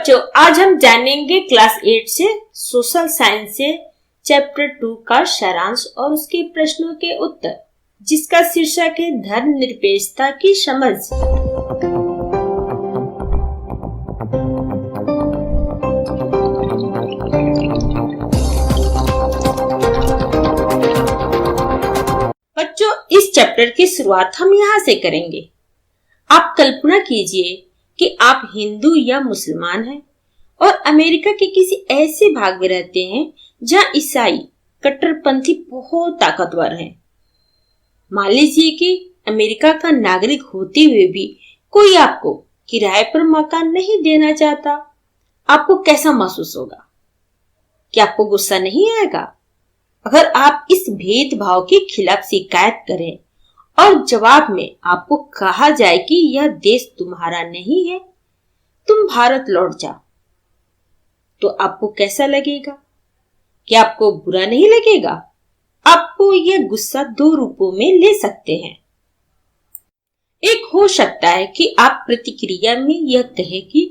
बच्चों, आज हम जानेंगे क्लास 8 से सोशल साइंस से चैप्टर 2 का सारांश और उसके प्रश्नों के उत्तर, जिसका शीर्षक है धर्मनिरपेक्षता की समझ। बच्चों, इस चैप्टर की शुरुआत हम यहाँ से करेंगे। आप कल्पना कीजिए कि आप हिंदू या मुसलमान हैं और अमेरिका के किसी ऐसे भाग में रहते हैं जहां ईसाई कट्टरपंथी बहुत ताकतवर हैं। मान लीजिए कि अमेरिका का नागरिक होते हुए भी कोई आपको किराए पर मकान नहीं देना चाहता। आपको कैसा महसूस होगा? क्या आपको गुस्सा नहीं आएगा? अगर आप इस भेदभाव के खिलाफ शिकायत करें और जवाब में आपको कहा जाए कि यह देश तुम्हारा नहीं है, तुम भारत लौट जाओ, तो आपको कैसा लगेगा? क्या आपको बुरा नहीं लगेगा? आपको यह गुस्सा दो रूपों में ले सकते हैं। एक हो सकता है कि आप प्रतिक्रिया में यह कहे कि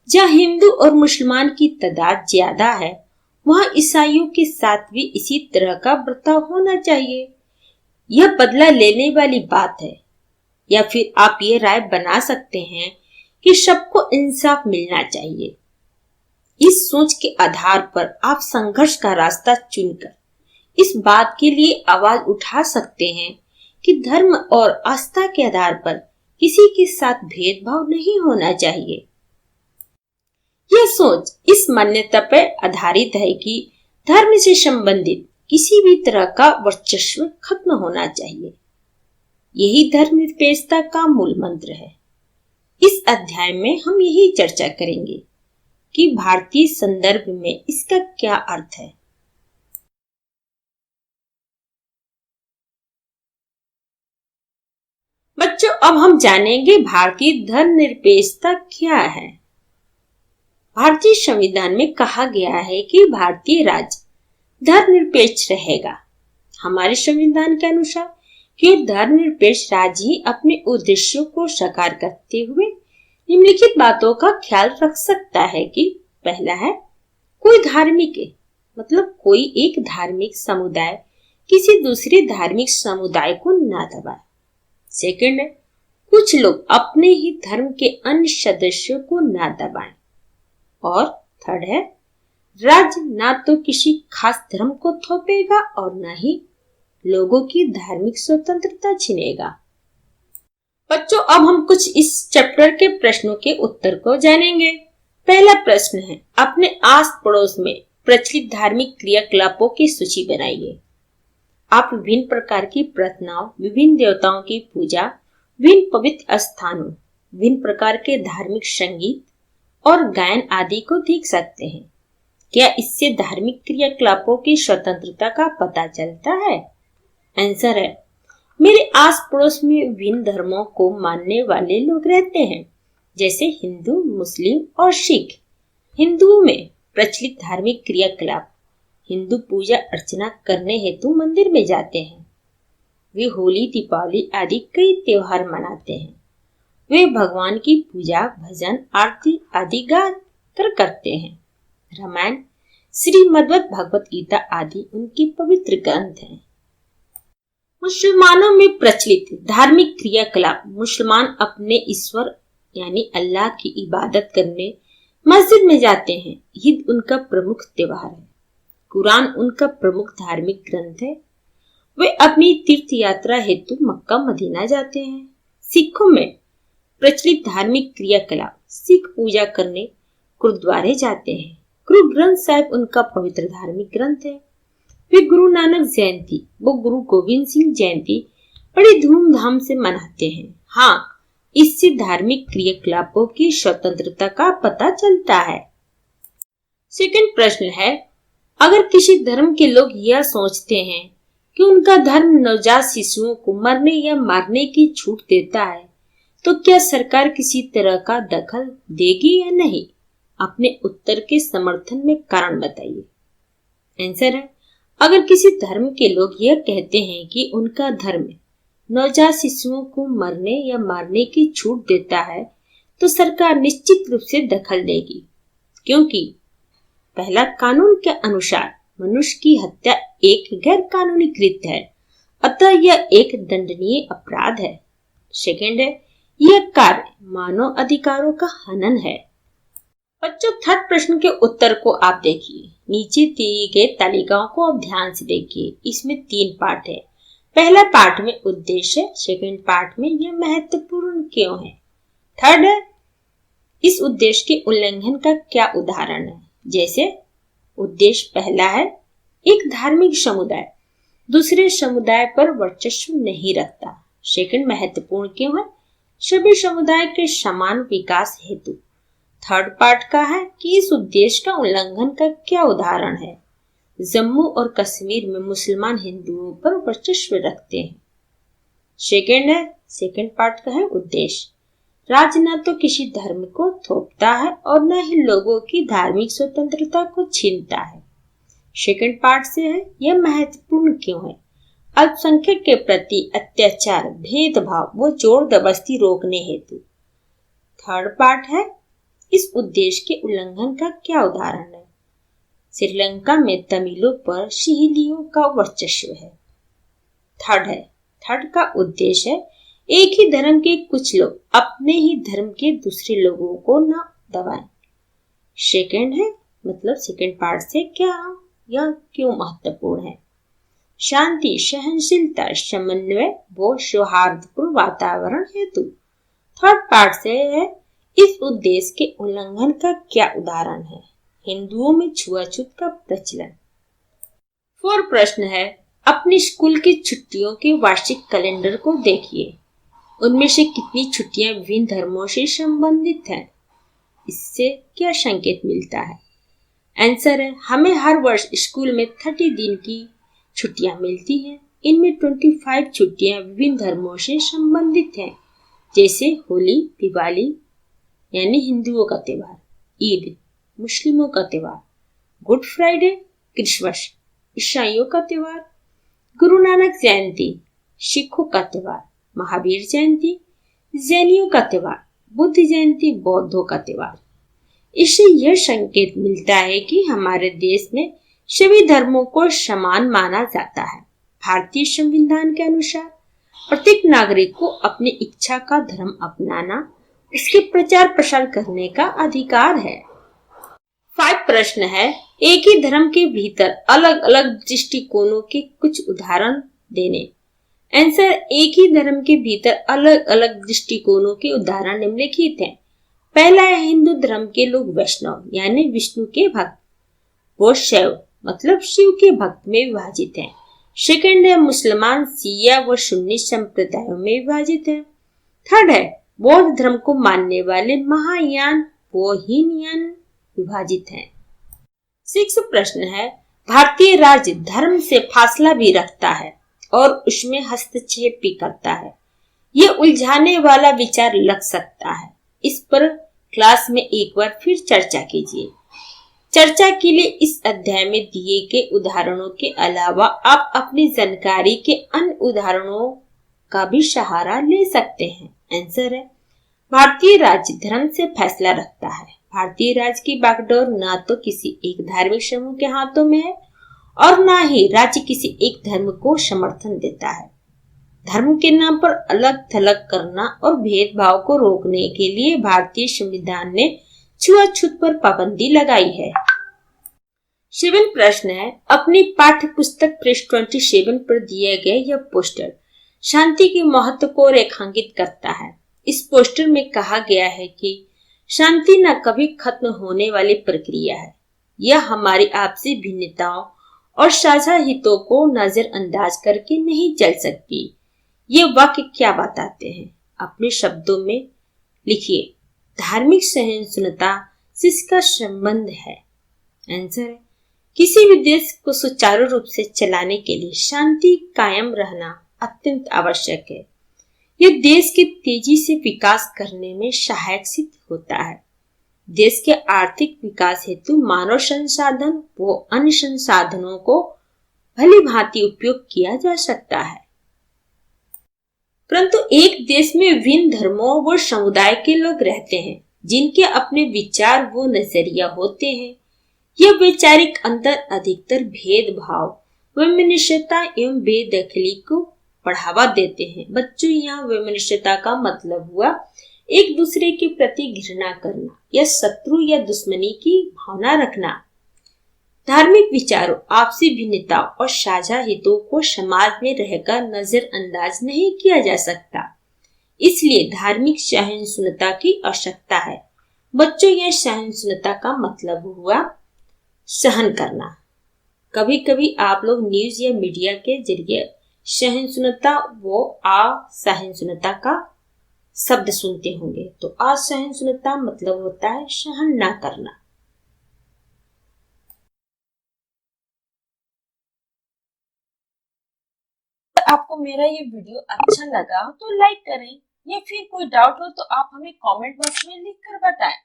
जहां हिंदू और मुसलमान की तादाद ज्यादा है, वहां ईसाइयों के साथ भी इसी तरह का बर्ताव होना चाहिए। यह बदला लेने वाली बात है। या फिर आप ये राय बना सकते हैं कि सबको इंसाफ मिलना चाहिए। इस सोच के आधार पर आप संघर्ष का रास्ता चुनकर इस बात के लिए आवाज उठा सकते हैं कि धर्म और आस्था के आधार पर किसी के साथ भेदभाव नहीं होना चाहिए। यह सोच इस मान्यता पर आधारित है कि धर्म से संबंधित किसी भी तरह का वर्चस्व खत्म होना चाहिए। यही धर्मनिरपेक्षता का मूल मंत्र है। इस अध्याय में हम यही चर्चा करेंगे कि भारतीय संदर्भ में इसका क्या अर्थ है। बच्चों, अब हम जानेंगे भारतीय धर्मनिरपेक्षता क्या है। भारतीय संविधान में कहा गया है कि भारतीय राज्य धर्मनिरपेक्ष रहेगा। हमारे संविधान के अनुसार कि धर्मनिरपेक्ष राज्य ही अपने उद्देश्यों को साकार करते हुए निम्नलिखित बातों का ख्याल रख सकता है कि पहला है, कोई धार्मिक मतलब कोई एक धार्मिक समुदाय किसी दूसरे धार्मिक समुदाय को ना दबाए। सेकंड है, कुछ लोग अपने ही धर्म के अन्य सदस्यों को ना दबाएं। और थर्ड है, राज्य ना तो किसी खास धर्म को थोपेगा और न ही लोगों की धार्मिक स्वतंत्रता छीनेगा। बच्चों, अब हम कुछ इस चैप्टर के प्रश्नों के उत्तर को जानेंगे। पहला प्रश्न है, अपने आस पड़ोस में प्रचलित धार्मिक क्रियाकलापों की सूची बनाइए। आप विभिन्न प्रकार की प्रार्थनाओं, विभिन्न देवताओं की पूजा, विभिन्न पवित्र स्थानों, विभिन्न प्रकार के धार्मिक संगीत और गायन आदि को देख सकते हैं। क्या इससे धार्मिक क्रियाकलापों की स्वतंत्रता का पता चलता है? आंसर है, मेरे आस पड़ोस में विभिन्न धर्मों को मानने वाले लोग रहते हैं, जैसे हिंदू, मुस्लिम और सिख। हिंदुओं में प्रचलित धार्मिक क्रियाकलाप, हिंदू पूजा अर्चना करने हेतु मंदिर में जाते हैं। वे होली, दीपावली आदि कई त्योहार मनाते हैं। वे भगवान की पूजा, भजन, आरती आदि गा कर करते हैं। रामायण, श्रीमद् भगवत गीता आदि उनकी पवित्र ग्रंथ हैं। मुसलमानों में प्रचलित धार्मिक क्रियाकलाप, मुसलमान अपने ईश्वर यानी अल्लाह की इबादत करने मस्जिद में जाते हैं। ईद उनका प्रमुख त्योहार है। कुरान उनका प्रमुख धार्मिक ग्रंथ है। वे अपनी तीर्थ यात्रा हेतु मक्का मदीना जाते हैं। सिखों में प्रचलित धार्मिक क्रियाकलाप, सिख पूजा करने गुरुद्वारे जाते हैं। गुरु ग्रंथ साहिब उनका पवित्र धार्मिक ग्रंथ है। वे गुरु नानक जयंती व गुरु गोविंद सिंह जयंती बड़ी धूमधाम से मनाते हैं। हाँ, इससे धार्मिक क्रियाकलापों की स्वतंत्रता का पता चलता है। सेकंड प्रश्न है, अगर किसी धर्म के लोग यह सोचते हैं कि उनका धर्म नवजात शिशुओं को मरने या मारने की छूट देता है, तो क्या सरकार किसी तरह का दखल देगी या नहीं? अपने उत्तर के समर्थन में कारण बताइए। आंसर है, अगर किसी धर्म के लोग यह कहते हैं कि उनका धर्म नवजात शिशुओं को मरने या मारने की छूट देता है, तो सरकार निश्चित रूप से दखल देगी। क्योंकि पहला, कानून के अनुसार मनुष्य की हत्या एक गैर कानूनी कृत्य है, अतः यह एक दंडनीय अपराध है। सेकंड है, यह कार्य मानव अधिकारों का हनन है। बच्चों, थर्ड प्रश्न के उत्तर को आप देखिए। नीचे दिए गए तालिकाओं को आप ध्यान से देखिए। इसमें 3 पार्ट है। पहला पार्ट में उद्देश्य है, सेकंड पार्ट में यह महत्वपूर्ण क्यों है, थर्ड है इस उद्देश्य के उल्लंघन का क्या उदाहरण है। जैसे उद्देश्य पहला है, एक धार्मिक समुदाय दूसरे समुदाय पर वर्चस्व नहीं रखता। सेकंड, महत्वपूर्ण क्यों है, सभी समुदाय के समान विकास हेतु। थर्ड पार्ट का है कि इस उद्देश्य का उल्लंघन का क्या उदाहरण है। जम्मू और कश्मीर में मुसलमान हिंदुओं पर वर्चस्व रखते हैं। सेकंड पार्ट का है उद्देश्य, राज्य न तो किसी धर्म को थोपता है और न ही लोगों की धार्मिक स्वतंत्रता को छीनता है। सेकंड पार्ट से है, यह महत्वपूर्ण क्यों है, अल्पसंख्यक के प्रति अत्याचार, भेदभाव व जोर जबरदस्ती रोकने हेतु। थर्ड पार्ट है, इस उद्देश्य के उल्लंघन का क्या उदाहरण है। श्रीलंका में तमिलों पर सिंहलियों का वर्चस्व है। थर्ड का उद्देश्य है, एक ही धर्म के कुछ लोग अपने ही धर्म के दूसरे लोगों को न दबाएं। सेकंड है, मतलब सेकंड पार्ट से क्या या क्यों महत्वपूर्ण है, शांति, सहनशीलता, समन्वय व सौहार्दपूर्ण वातावरण हेतु। थर्ड पार्ट से है, इस उद्देश्य के उल्लंघन का क्या उदाहरण है, हिंदुओं में छुआछूत का प्रचलन। 4 प्रश्न है, अपने स्कूल की छुट्टियों के वार्षिक कैलेंडर को देखिए। उनमें से कितनी छुट्टियां विभिन्न धर्मों से संबंधित हैं, इससे क्या संकेत मिलता है। आंसर है, हमें हर वर्ष स्कूल में 30 दिन की छुट्टियां मिलती हैं। इनमें 25 छुट्टियां विभिन्न धर्मों से संबंधित हैं, जैसे होली, दिवाली यानी हिंदुओं का त्योहार, ईद मुस्लिमों का त्योहार, गुड फ्राइडे क्रिसमस ईसाइयों का त्योहार, गुरु नानक जयंती सिखों का त्योहार, महावीर जयंती जैनियों का त्योहार, बुद्ध जयंती बौद्धों का त्योहार। इससे यह संकेत मिलता है कि हमारे देश में सभी धर्मों को समान माना जाता है। भारतीय संविधान के अनुसार प्रत्येक नागरिक को अपनी इच्छा का धर्म अपनाना, इसके प्रचार प्रसार करने का अधिकार है। 5 प्रश्न है, एक ही धर्म के भीतर अलग अलग दृष्टिकोणों के कुछ उदाहरण देने। आंसर, एक ही धर्म के भीतर अलग अलग दृष्टिकोणों के उदाहरण निम्नलिखित हैं। पहला है, हिंदू धर्म के लोग वैष्णव यानी विष्णु के भक्त, वो शैव मतलब शिव के भक्त में विभाजित हैं। सेकंड है, मुसलमान शिया व सुन्नी संप्रदायों में विभाजित है। थर्ड है, बौद्ध धर्म को मानने वाले महायान व हीनयान विभाजित हैं। 6 प्रश्न है, भारतीय राज्य धर्म से फासला भी रखता है और उसमें हस्तक्षेप भी करता है। ये उलझाने वाला विचार लग सकता है, इस पर क्लास में एक बार फिर चर्चा कीजिए। चर्चा के लिए इस अध्याय में दिए गए उदाहरणों के अलावा आप अपनी जानकारी के अन्य उदाहरणों का भी सहारा ले सकते हैं। आंसर है, भारतीय राज्य धर्म से फैसला रखता है। भारतीय राज्य की बागडोर ना तो किसी एक धार्मिक समूह के हाथों में है और ना ही राज्य किसी एक धर्म को समर्थन देता है। धर्म के नाम पर अलग थलग करना और भेदभाव को रोकने के लिए भारतीय संविधान ने छुआछूत पर पाबंदी लगाई है। 7 प्रश्न है, अपनी पाठ्य पुस्तक पृष्ठ 27 पर दिए गए यह पोस्टर शांति के महत्व को रेखांकित करता है। इस पोस्टर में कहा गया है कि शांति न कभी खत्म होने वाली प्रक्रिया है, यह हमारी आपसी भिन्नताओं और साझा हितों को नजरअंदाज करके नहीं चल सकती। ये वाक्य क्या बताते हैं, अपने शब्दों में लिखिए। धार्मिक सहिष्णुता से इसका संबंध है। आंसर है, किसी भी देश को सुचारू रूप से चलाने के लिए शांति कायम रहना अत्यंत आवश्यक है। यह देश के तेजी से विकास करने में सहायक सिद्ध होता है। देश के आर्थिक विकास हेतु मानव संसाधन व अन्य संसाधनों को भली भांति उपयोग किया जा सकता है, परंतु एक देश में विभिन्न धर्मों व समुदाय के लोग रहते हैं। जिनके अपने विचार व नजरिया होते हैं। यह वैचारिक अंतर अधिकतर भेदभाव, वैमनस्यता एवं बेदखली को बढ़ावा देते हैं। बच्चों, यहाँ वैमनस्यता का मतलब हुआ एक दूसरे के प्रति घृणा करना या शत्रु या दुश्मनी की भावना रखना। धार्मिक विचारों, आपसी भिन्नता और साझा हितों को समाज में रहकर नजरअंदाज नहीं किया जा सकता। इसलिए धार्मिक सहिष्णुता की आवश्यकता है। बच्चों, यह सहिष्णुता का मतलब हुआ सहन करना। कभी कभी आप लोग न्यूज या मीडिया के जरिए सहिष्णुता व असहिष्णुता का शब्द सुनते होंगे। तो असहिष्णुता मतलब होता है सहन ना करना। आपको मेरा ये वीडियो अच्छा लगा हो तो लाइक करें, या फिर कोई डाउट हो तो आप हमें कमेंट बॉक्स में लिख कर बताएं।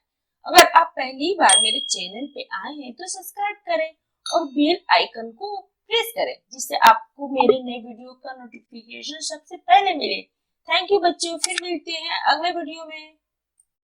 अगर आप पहली बार मेरे चैनल पे आए हैं तो सब्सक्राइब करें और बेल आइकन को प्रेस करें, जिससे आपको मेरे नए वीडियो का नोटिफिकेशन सबसे पहले मिले। थैंक यू बच्चों, फिर मिलते हैं अगले वीडियो में।